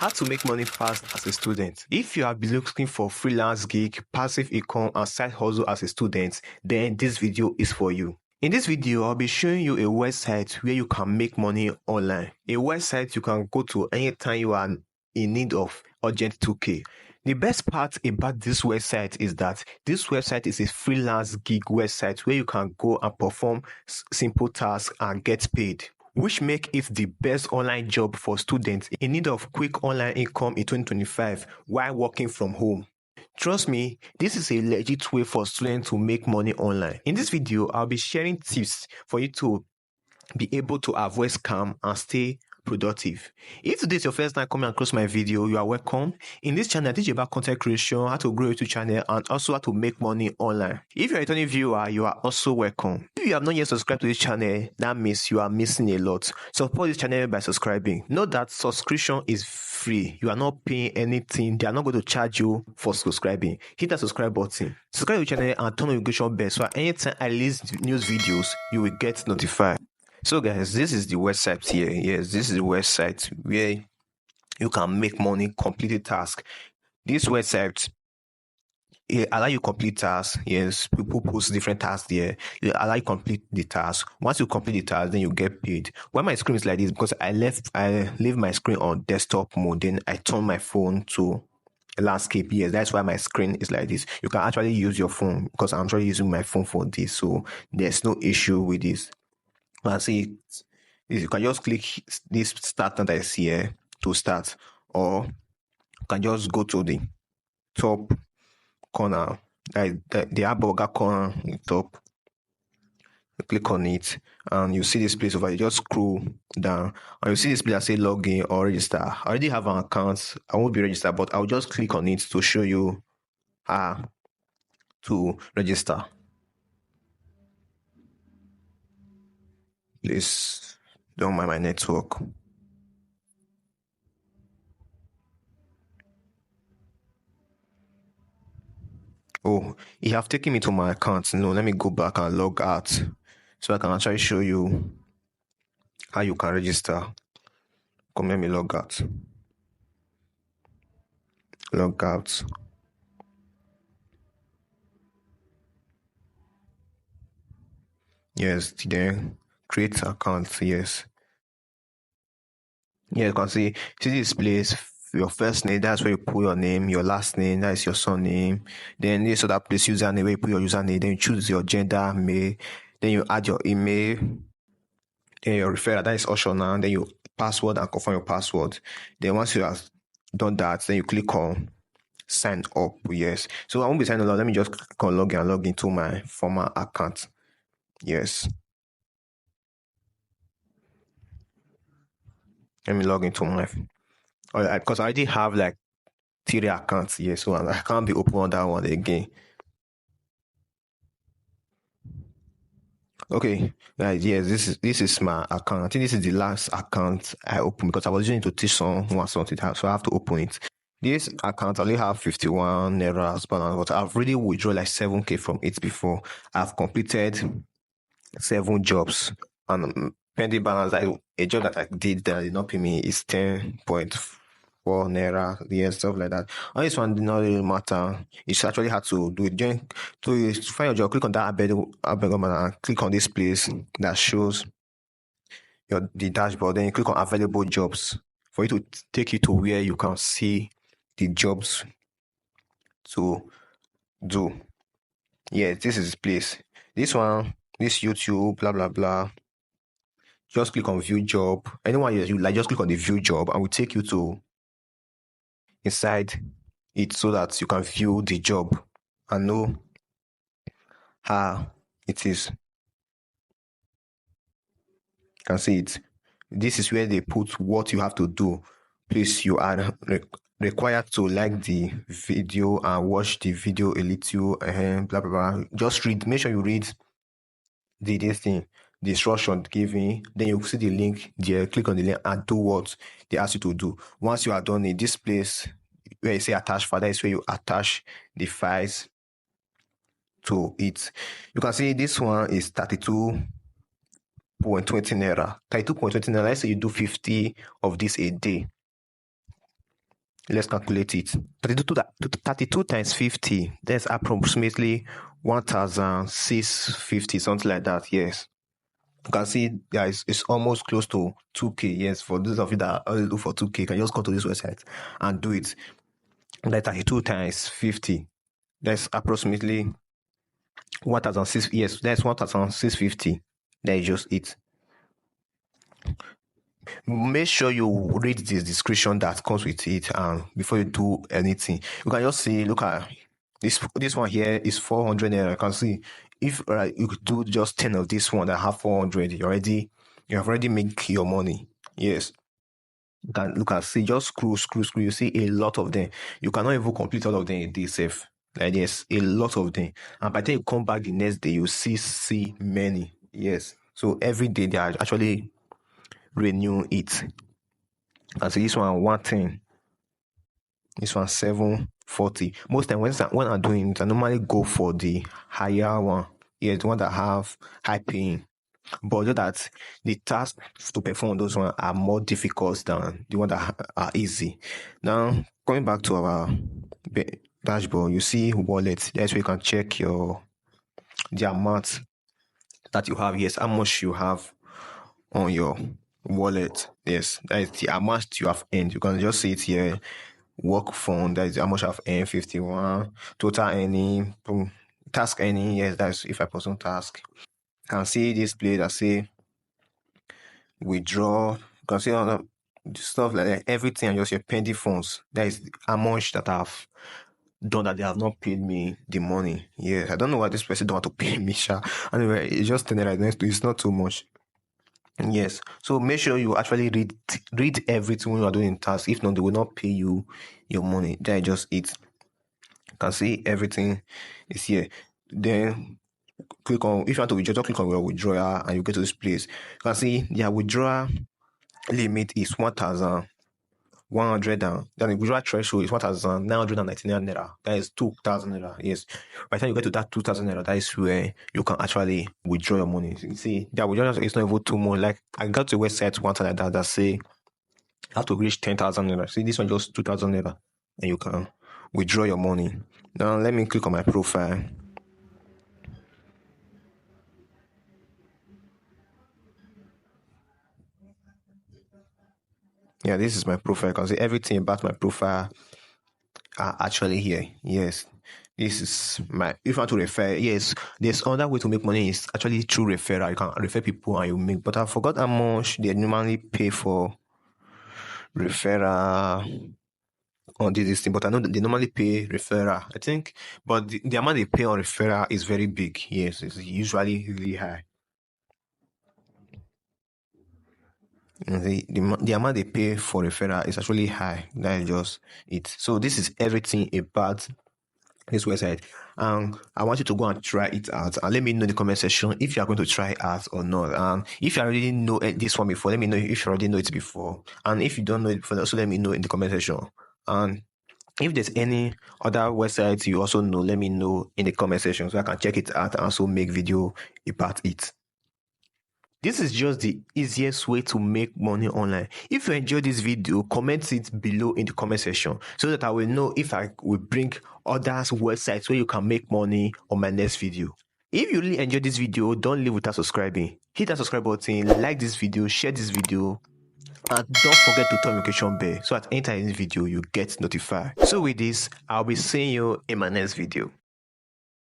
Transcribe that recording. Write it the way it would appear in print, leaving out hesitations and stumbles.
How to make money fast as a student. If you have been looking for freelance gig, passive income, and side hustle as a student, then this video is for you. In this video, I'll be showing you a website where you can make money online. A website you can go to anytime you are in need of urgent 2K. The best part about this website is that this website is a freelance gig website where you can go and perform simple tasks and get paid, which make it the best online job for students in need of quick online income in 2025 while working from home. Trust me, this is a legit way for students to make money online. In this video, I'll be sharing tips for you to be able to avoid scam and stay productive. If today is your first time coming across my video, you are welcome. In this channel, I teach you about content creation, how to grow your YouTube channel, and also how to make money online. If you're a returning viewer, you are also welcome. If you have not yet subscribed to this channel, that means you are missing a lot. Support this channel by subscribing. Note that subscription is free. You are not paying anything. They are not going to charge you for subscribing. Hit that subscribe button. Subscribe to the channel and turn on the notification bell so anytime I release news videos, you will get notified. So guys, this is the website here. Yes, this is the website where you can make money, complete a task. This website allow you complete tasks. Yes, people post different tasks there. It allow you complete the task. Once you complete the task, then you get paid. Why my screen is like this? Because I leave my screen on desktop mode. Then I turn my phone to landscape. Yes, that's why my screen is like this. You can actually use your phone because I'm actually using my phone for this, so there's no issue with this. And see, you can just click this start that I see here to start, or you can just go to the top corner, the hamburger corner on the top. You click on it, and you see this place over. You just scroll down, and you see this place that say login or register. I already have an account. I won't be registered, but I'll just click on it to show you how to register. Please don't mind my network. Oh, you have taken me to my account. No, let me go back and log out so I can actually show you how you can register. Come, let me log out. Log out. Yes, then create account. Yes. Yeah, you can see this place. Your first name, that's where you put your name. Your last name, that is your surname. Then this other place, username, where you put your username. Then you choose your gender, male. Then you add your email. Then your referral, that is optional. Then you password and confirm your password. Then once you have done that, then you click on sign up. Yes. So I won't be signing up. Let me just click on login and log into my former account. Yes. Let me log into my, because I already have like 3 accounts here, so I can't be open on that one again. Okay, guys, yes, this is my account. I think this is the last account I opened because I was using it to teach someone something, so I have to open it. This account only have 51 Naira balance, but I've already withdrawn like 7K from it before. I've completed 7 jobs, and pending balance, a job that I did that did not pay me is 10.4 Naira, yeah, stuff like that. On this one did not really matter. It's actually hard to do it. To find your job, click on that abeg and click on this place that shows the dashboard. Then you click on available jobs for it to take you to where you can see the jobs to do. Yeah, this is the place. This one, this YouTube, blah blah blah. Just click on view job. Anyone you like, just click on the view job and will take you to inside it so that you can view the job and know how it is. You can see it. This is where they put what you have to do. Please, you are required to like the video and watch the video a little, blah blah blah. Just read. Make sure you read this thing, the instruction given. Then you see the link there. Click on the link and do what they ask you to do. Once you are done in this place where you say attach file, that is where you attach the files to it. You can see this one is 32.20 Naira. 32.20 Naira. Let's say you do 50 of this a day. Let's calculate it. 32 times 50, that's approximately 1,650, something like that. Yes. You can see, guys, it's almost close to 2K. Yes, for those of you that already look for 2K, you can just go to this website and do it. Like 32 times 50, that's approximately 1,600. Yes, that's 1,650. That is just it. Make sure you read the description that comes with it, and before you do anything, you can just see, look at this one here is 400 naira. You can see if you could do just 10 of this one that have 400, you have already made your money. Yes. You can look at, see, just scroll. You see a lot of them. You cannot even complete all of them in this safe. Like, yes, a lot of them. And by the time you come back the next day, you see many. Yes. So every day they are actually renew it. And so this one 110, this one 740. Most time when I'm doing it, I normally go for the higher one. Yeah, the one that have high paying. But just that the tasks to perform those ones are more difficult than the one that are easy. Now, going back to our dashboard, you see wallet. That's where you can check the amount that you have. Yes, how much you have on your wallet. Yes, that is the amount you have earned. You can just see it here. Work fund, that is how much I've earned, 51. Total earning, task earning, yes, that's if I person task. You can see this place that say withdraw. You can see all the stuff like that, everything, and just your pending funds. That is how much that I've done that they have not paid me the money. Yes, I don't know why this person don't want to pay me, sha. Anyway, it's just 10 naira. It's not too much. Yes. So make sure you actually read everything when you are doing tasks. If not, they will not pay you your money. That is just it. You can see everything is here. Then click on, if you want to withdraw, just click on your withdrawal and you get to this place. You can see their withdrawal limit is 1,100, and then the withdrawal threshold is 1,999 naira. That is 2,000 naira. Yes. By the time you get to that 2,000 naira, that is where you can actually withdraw your money. You see, that withdrawal is not even too much. Like, I got to a website one time like that say you have to reach 10,000 naira. See, this one just 2,000 naira, and you can withdraw your money. Now let me click on my profile. Yeah, this is my profile. You can see everything about my profile are actually here. Yes, this is my, if I want to refer, yes, there's another way to make money is actually through referral. You can refer people and you make, but I forgot how much they normally pay for referral on this thing, but I know that they normally pay referral, I think, but the amount they pay on referral is very big. Yes, it's usually really high. The amount they pay for referral is actually high. That is just it. So this is everything about this website. I want you to go and try it out and let me know in the comment section if you are going to try it out or not. And if you already know this one before, let me know if you already know it before. And if you don't know it before, also let me know in the comment section. And if there's any other websites you also know, let me know in the comment section so I can check it out and also make video about it. This is just the easiest way to make money online. If you enjoyed this video, comment it below in the comment section so that I will know if I will bring other websites where you can make money on my next video. If you really enjoyed this video, don't leave without subscribing. Hit that subscribe button, like this video, share this video, and don't forget to turn notification bell so at any time in this video you get notified. So with this, I'll be seeing you in my next video.